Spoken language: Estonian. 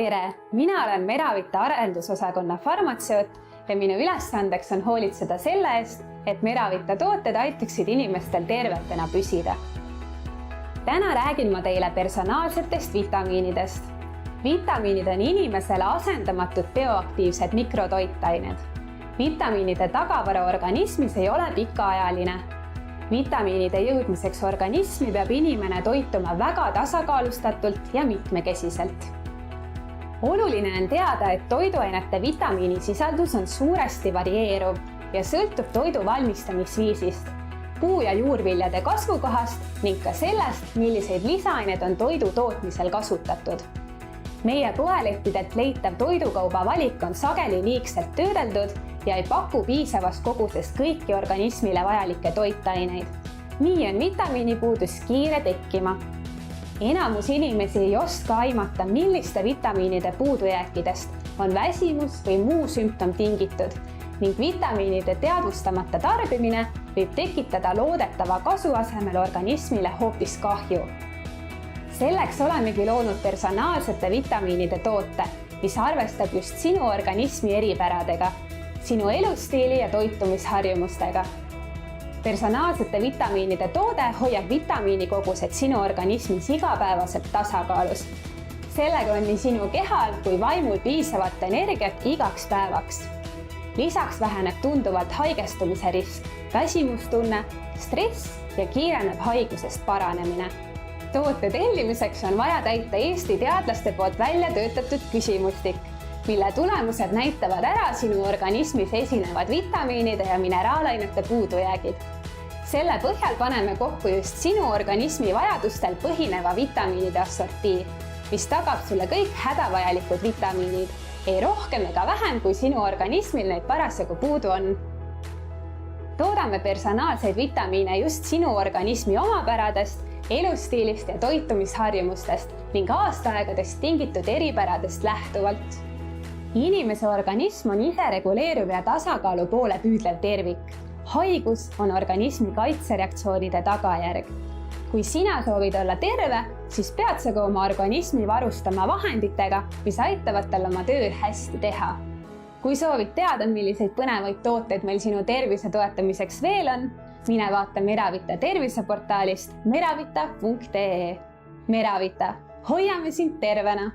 Tere, mina olen Meravita arendusosakonna farmatseut ja minu ülesandeks on hoolitseda selle eest, et Meravita tooted aitaksid inimestel tervetena püsida. Täna räägin ma teile personaalsetest vitamiinidest. Vitamiinid on inimesele asendamatud bioaktiivsed mikrotoitained. Vitamiinide tagavara organismis ei ole pikaajaline. Vitamiinide jõudmiseks organismi peab inimene toituma väga tasakaalustatult ja mitmekesiselt. Oluline on teada, et toiduainete vitamiinisisaldus on suuresti varieeruv ja sõltub toidu valmistamisviisist, puu- ja juurviljade kasvukohast ning ka sellest, milliseid lisaineid on toidu tootmisel kasutatud. Meie poelettidelt leitav toidukauba valik on sageli liigselt töödeldud ja ei paku piisavas koguses kõiki organismile vajalikke toitaineid. Nii on vitamiinipuudus kiire tekkima. Enamus inimesi ei oska aimata, milliste vitamiinide puudujääkidest on väsimus või muu sümptom tingitud ning vitamiinide teadvustamata tarbimine võib tekitada loodetava kasu asemel organismile hoopis kahju. Selleks olemegi loonud personaalsete vitamiinide toote, mis arvestab just sinu organismi eripäradega, sinu elustiili ja toitumisharjumustega. Personaalsete vitamiinide toode hoiab vitamiinikogused sinu organismis igapäevaselt tasakaalus. Sellega on nii sinu kehal kui vaimul piisavat energiat igaks päevaks. Lisaks väheneb tunduvalt haigestumise risk, väsimustunne, stress ja kiireneb haigusest paranemine. Toote tellimiseks on vaja täita Eesti teadlaste poolt välja töötatud küsimustik, mille tulemused näitavad ära sinu organismis esinevad vitamiinide ja mineraalainete puudujäägid. Selle põhjal paneme kokku just sinu organismi vajadustel põhineva vitamiinide assortii, mis tagab sulle kõik hädavajalikud vitamiinid, ei rohkem ega vähem, kui sinu organismil neid parasjagu puudu on. Toodame personaalseid vitamiine just sinu organismi omapäradest, elustiilist ja toitumisharjumustest ning aastaaegadest tingitud eripäradest lähtuvalt. Inimese organism on ise reguleeruv ja tasakaalu poole püüdlev tervik. Haigus on organismi kaitsereaktsioonide tagajärg. Kui sina soovid olla terve, siis pead sa ka oma organismi varustama vahenditega, mis aitavad tal oma tööd hästi teha. Kui soovid teada, milliseid põnevaid tooteid meil sinu tervise toetamiseks veel on, mine vaata Meravita terviseportaalist meravita.ee. Meravita, hoiame sind tervena!